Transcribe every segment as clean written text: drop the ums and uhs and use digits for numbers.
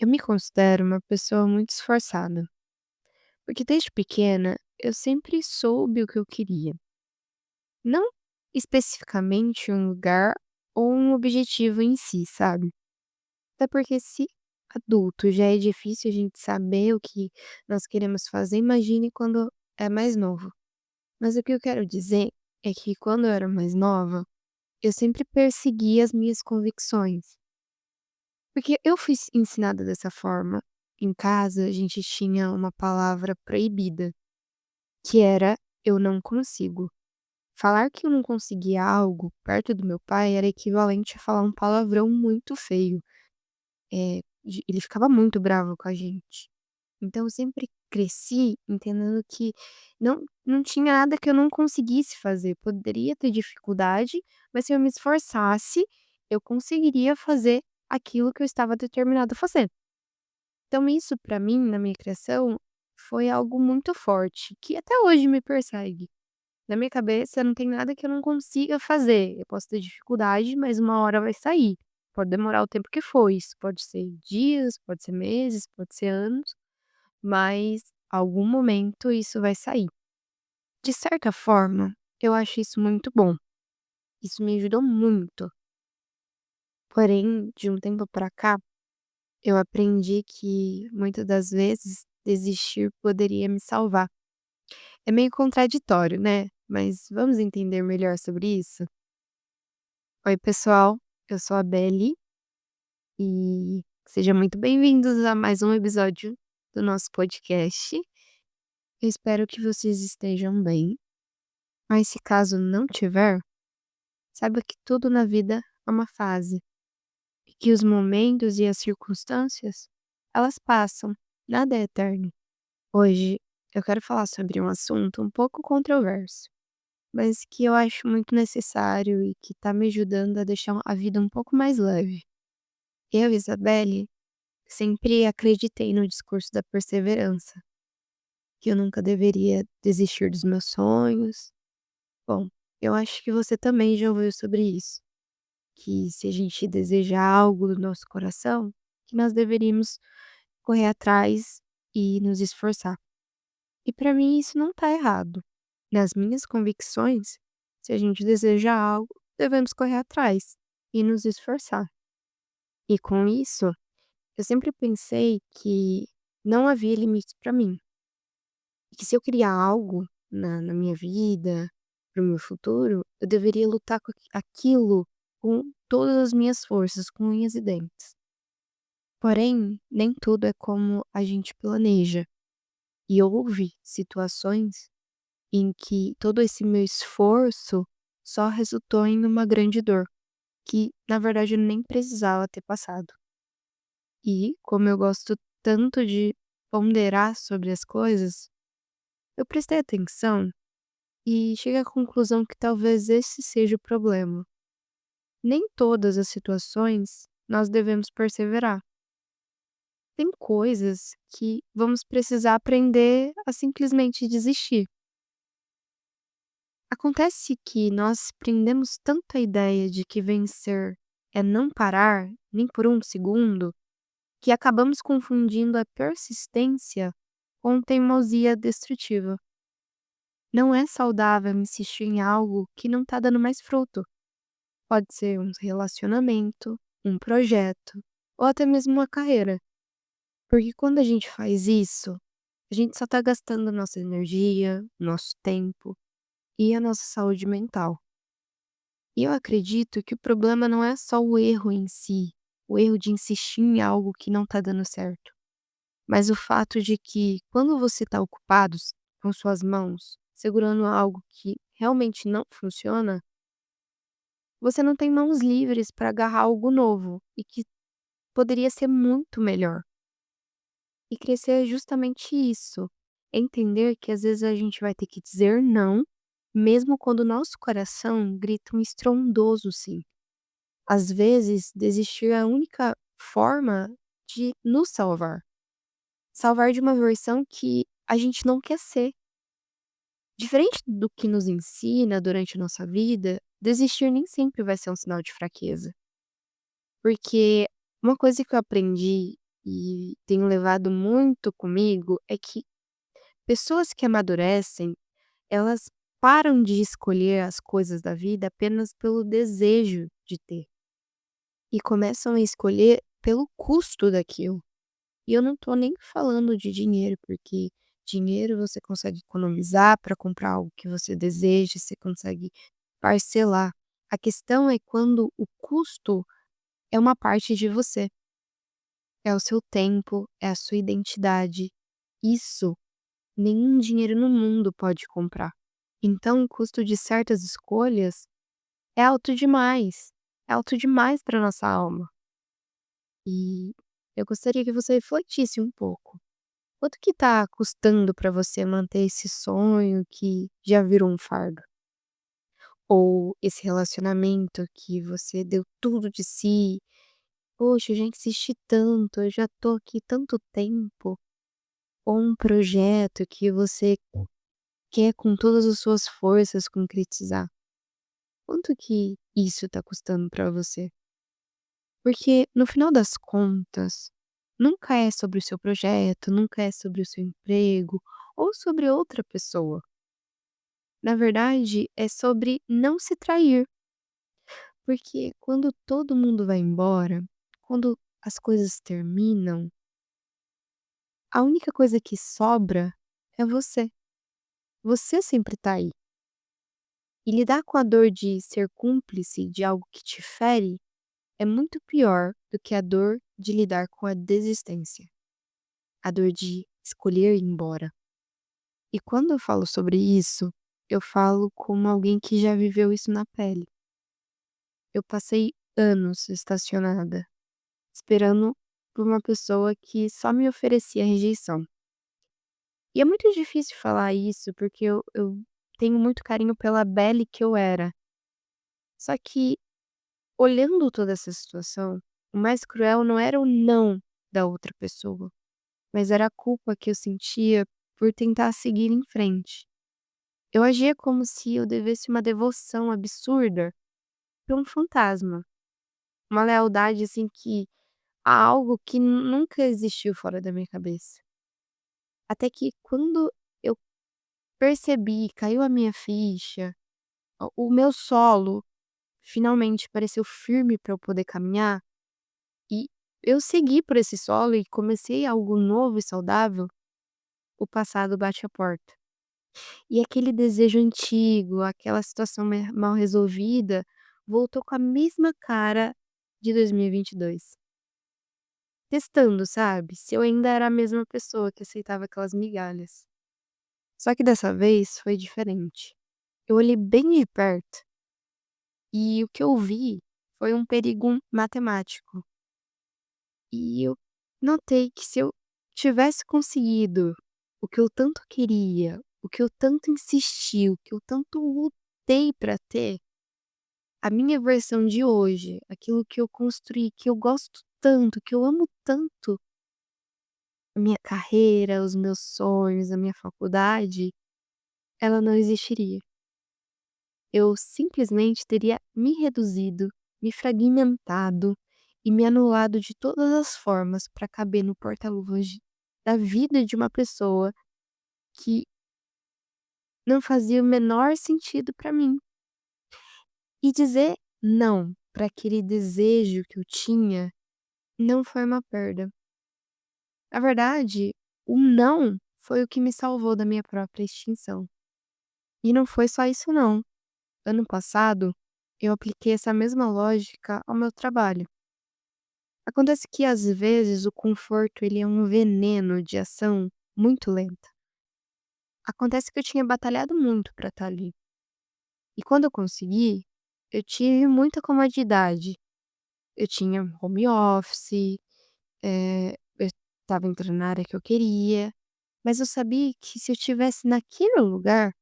Eu me considero uma pessoa muito esforçada, porque desde pequena eu sempre soube o que eu queria. Não especificamente um lugar ou um objetivo em si, sabe? Até porque se adulto já é difícil a gente saber o que nós queremos fazer, imagine quando é mais novo. Mas o que eu quero dizer é que quando eu era mais nova, eu sempre persegui as minhas convicções. Porque eu fui ensinada dessa forma. Em casa, a gente tinha uma palavra proibida, que era "eu não consigo". Falar que eu não conseguia algo perto do meu pai era equivalente a falar um palavrão muito feio. Ele ficava muito bravo com a gente. Então eu sempre cresci entendendo que não tinha nada que eu não conseguisse fazer. Poderia ter dificuldade, mas se eu me esforçasse, eu conseguiria fazer aquilo que eu estava determinado a fazer. Então isso pra mim, na minha criação, foi algo muito forte, que até hoje me persegue. Na minha cabeça não tem nada que eu não consiga fazer. Eu posso ter dificuldade, mas uma hora vai sair. Pode demorar o tempo que for, isso pode ser dias, pode ser meses, pode ser anos, mas algum momento isso vai sair. De certa forma, eu acho isso muito bom. Isso me ajudou muito. Porém, de um tempo pra cá, eu aprendi que muitas das vezes desistir poderia me salvar. É meio contraditório, né? Mas vamos entender melhor sobre isso? Oi, pessoal, eu sou a Belle e sejam muito bem-vindos a mais um episódio do nosso podcast. Eu espero que vocês estejam bem, mas se caso não tiver, saiba que tudo na vida é uma fase e que os momentos e as circunstâncias, elas passam, nada é eterno. Hoje eu quero falar sobre um assunto um pouco controverso, mas que eu acho muito necessário e que tá me ajudando a deixar a vida um pouco mais leve. Eu, Isabelle, sempre acreditei no discurso da perseverança, que eu nunca deveria desistir dos meus sonhos. Bom, eu acho que você também já ouviu sobre isso, que se a gente deseja algo do nosso coração, que nós deveríamos correr atrás e nos esforçar. E para mim isso não tá errado. Nas minhas convicções, se a gente deseja algo, devemos correr atrás e nos esforçar. E com isso, eu sempre pensei que não havia limites para mim. E que se eu queria algo na minha vida, para o meu futuro, eu deveria lutar com aquilo com todas as minhas forças, com unhas e dentes. Porém, nem tudo é como a gente planeja. E houve situações em que todo esse meu esforço só resultou em uma grande dor, que na verdade eu nem precisava ter passado. E, como eu gosto tanto de ponderar sobre as coisas, eu prestei atenção e cheguei à conclusão que talvez esse seja o problema. Nem todas as situações nós devemos perseverar. Tem coisas que vamos precisar aprender a simplesmente desistir. Acontece que nós prendemos tanto a ideia de que vencer é não parar, nem por um segundo, que acabamos confundindo a persistência com teimosia destrutiva. Não é saudável insistir em algo que não está dando mais fruto. Pode ser um relacionamento, um projeto ou até mesmo uma carreira. Porque quando a gente faz isso, a gente só está gastando nossa energia, nosso tempo e a nossa saúde mental. E eu acredito que o problema não é só o erro em si, o erro de insistir em algo que não está dando certo, mas o fato de que quando você está ocupado com suas mãos, segurando algo que realmente não funciona, você não tem mãos livres para agarrar algo novo e que poderia ser muito melhor. E crescer é justamente isso. Entender que às vezes a gente vai ter que dizer não, mesmo quando o nosso coração grita um estrondoso sim. Às vezes, desistir é a única forma de nos salvar. Salvar de uma versão que a gente não quer ser. Diferente do que nos ensina durante a nossa vida, desistir nem sempre vai ser um sinal de fraqueza. Porque uma coisa que eu aprendi e tenho levado muito comigo é que pessoas que amadurecem, elas param de escolher as coisas da vida apenas pelo desejo de ter e começam a escolher pelo custo daquilo. E eu não tô nem falando de dinheiro, porque dinheiro você consegue economizar para comprar algo que você deseja, você consegue parcelar. A questão é quando o custo é uma parte de você, é o seu tempo, é a sua identidade. Isso nenhum dinheiro no mundo pode comprar. Então, o custo de certas escolhas é alto demais para nossa alma. E eu gostaria que você refletisse um pouco. Quanto que tá custando pra você manter esse sonho que já virou um fardo? Ou esse relacionamento que você deu tudo de si? "Poxa, eu já insisti tanto, eu já tô aqui tanto tempo". Ou um projeto que você quer com todas as suas forças concretizar? Quanto que isso tá custando pra você? Porque no final das contas, nunca é sobre o seu projeto, nunca é sobre o seu emprego ou sobre outra pessoa. Na verdade, é sobre não se trair, porque quando todo mundo vai embora, quando as coisas terminam, a única coisa que sobra é você. Você sempre tá aí. E lidar com a dor de ser cúmplice de algo que te fere é muito pior do que a dor de lidar com a desistência, a dor de escolher ir embora. E quando eu falo sobre isso, eu falo como alguém que já viveu isso na pele. Eu passei anos estacionada, esperando por uma pessoa que só me oferecia rejeição. E é muito difícil falar isso, porque eu tenho muito carinho pela Belly que eu era. Só que, olhando toda essa situação, o mais cruel não era o não da outra pessoa, mas era a culpa que eu sentia por tentar seguir em frente. Eu agia como se eu devesse uma devoção absurda para um fantasma, uma lealdade assim que a algo que nunca existiu fora da minha cabeça. Até que quando eu percebi, caiu a minha ficha, o meu solo finalmente pareceu firme para eu poder caminhar, e eu segui por esse solo e comecei algo novo e saudável, o passado bate a porta. E aquele desejo antigo, aquela situação mal resolvida, voltou com a mesma cara de 2022. Testando, sabe, se eu ainda era a mesma pessoa que aceitava aquelas migalhas. Só que dessa vez foi diferente. Eu olhei bem de perto e o que eu vi foi um perigo matemático. E eu notei que se eu tivesse conseguido o que eu tanto queria, o que eu tanto insisti, o que eu tanto lutei pra ter, a minha versão de hoje, aquilo que eu construí, que eu gosto tanto, que eu amo tanto, a minha carreira, os meus sonhos, a minha faculdade, ela não existiria. Eu simplesmente teria me reduzido, me fragmentado e me anulado de todas as formas para caber no porta-luvas da vida de uma pessoa que não fazia o menor sentido para mim. E dizer não para aquele desejo que eu tinha não foi uma perda. Na verdade, o não foi o que me salvou da minha própria extinção. E não foi só isso não. Ano passado, eu apliquei essa mesma lógica ao meu trabalho. Acontece que às vezes o conforto ele é um veneno de ação muito lenta. Acontece que eu tinha batalhado muito para estar ali. E quando eu consegui, eu tive muita comodidade. Eu tinha home office, eu estava entrando na área que eu queria, mas eu sabia que se eu estivesse naquele lugar,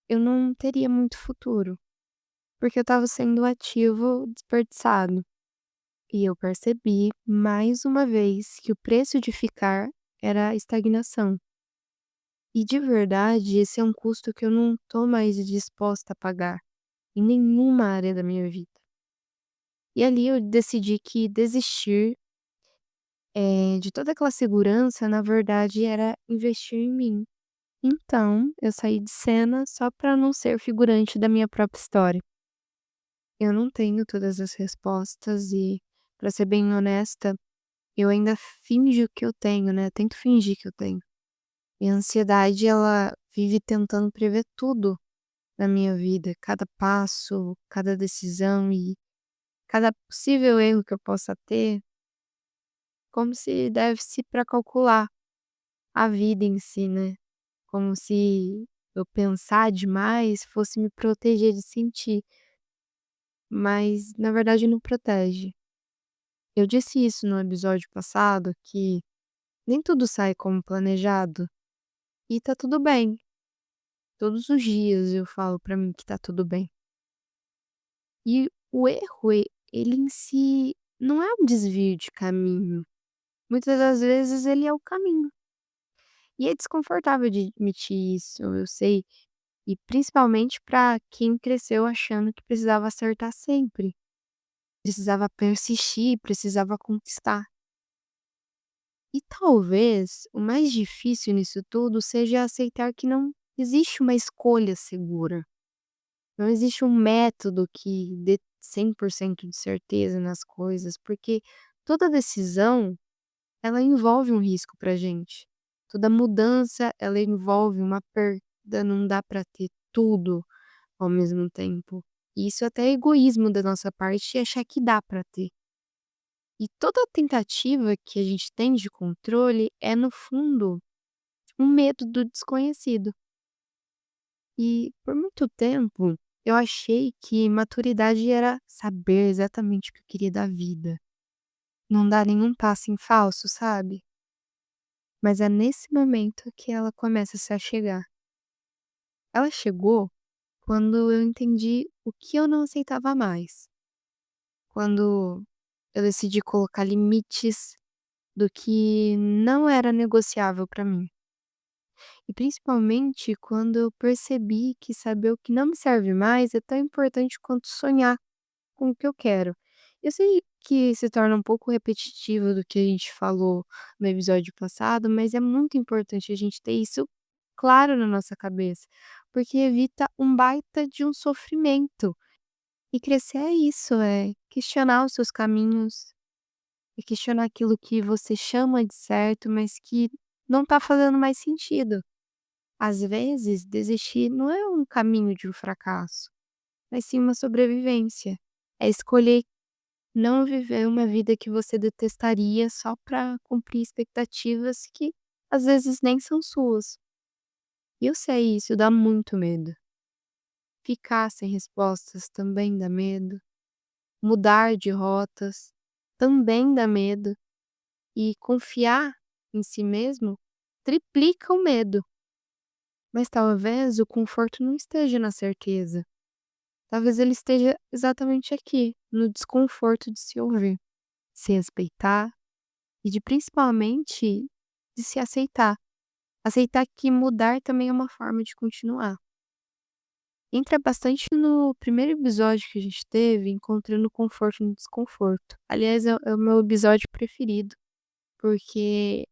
eu não teria muito futuro, porque eu estava sendo ativo desperdiçado. E eu percebi, mais uma vez, que o preço de ficar era a estagnação. E de verdade, esse é um custo que eu não tô mais disposta a pagar em nenhuma área da minha vida. E ali eu decidi que desistir de toda aquela segurança, na verdade, era investir em mim. Então, eu saí de cena só para não ser figurante da minha própria história. Eu não tenho todas as respostas e, para ser bem honesta, eu ainda finjo que eu tenho, né, tento fingir que eu tenho. E a ansiedade, ela vive tentando prever tudo na minha vida, cada passo, cada decisão e cada possível erro que eu possa ter, como se desse para calcular a vida em si, né. Como se eu pensar demais fosse me proteger de sentir, mas na verdade não protege. Eu disse isso no episódio passado, que nem tudo sai como planejado e tá tudo bem. Todos os dias eu falo pra mim que tá tudo bem. E o erro, ele em si não é um desvio de caminho. Muitas das vezes ele é o caminho. E é desconfortável de admitir isso, eu sei. E principalmente para quem cresceu achando que precisava acertar sempre, precisava persistir, precisava conquistar. E talvez o mais difícil nisso tudo seja aceitar que não existe uma escolha segura. Não existe um método que dê 100% de certeza nas coisas, porque toda decisão, ela envolve um risco pra gente. Toda mudança, ela envolve uma perda, não dá pra ter tudo ao mesmo tempo. E isso até é egoísmo da nossa parte achar que dá pra ter. E toda tentativa que a gente tem de controle é, no fundo, um medo do desconhecido. E por muito tempo eu achei que maturidade era saber exatamente o que eu queria da vida, não dar nenhum passo em falso, sabe? Mas é nesse momento que ela começa a se achegar. Ela chegou quando eu entendi o que eu não aceitava mais. Quando eu decidi colocar limites do que não era negociável para mim. E principalmente quando eu percebi que saber o que não me serve mais é tão importante quanto sonhar com o que eu quero. Eu sei que se torna um pouco repetitivo do que a gente falou no episódio passado, mas é muito importante a gente ter isso claro na nossa cabeça, porque evita um baita de um sofrimento. E crescer é isso, é questionar os seus caminhos, é questionar aquilo que você chama de certo, mas que não tá fazendo mais sentido. Às vezes, desistir não é um caminho de um fracasso, mas sim uma sobrevivência. É escolher não viver uma vida que você detestaria só para cumprir expectativas que às vezes nem são suas. E eu sei, isso dá muito medo. Ficar sem respostas também dá medo. Mudar de rotas também dá medo. E confiar em si mesmo triplica o medo. Mas talvez o conforto não esteja na certeza. Talvez ele esteja exatamente aqui, no desconforto de se ouvir, se respeitar e de principalmente de se aceitar. Aceitar que mudar também é uma forma de continuar. Entra bastante no primeiro episódio que a gente teve, encontrando conforto no desconforto. Aliás, é o meu episódio preferido, porque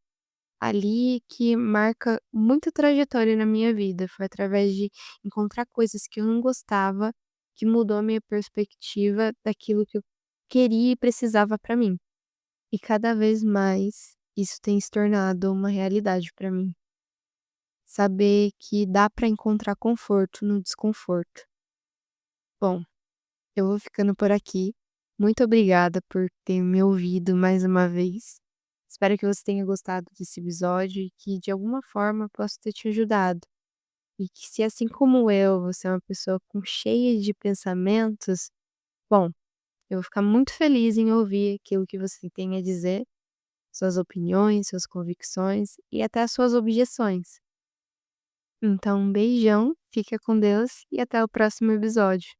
ali que marca muita trajetória na minha vida. Foi através de encontrar coisas que eu não gostava, que mudou a minha perspectiva daquilo que eu queria e precisava pra mim. E cada vez mais isso tem se tornado uma realidade pra mim. Saber que dá pra encontrar conforto no desconforto. Bom, eu vou ficando por aqui. Muito obrigada por ter me ouvido mais uma vez. Espero que você tenha gostado desse episódio e que de alguma forma eu possa ter te ajudado. E que se assim como eu, você é uma pessoa com cheia de pensamentos, bom, eu vou ficar muito feliz em ouvir aquilo que você tem a dizer, suas opiniões, suas convicções e até as suas objeções. Então, um beijão, fica com Deus e até o próximo episódio.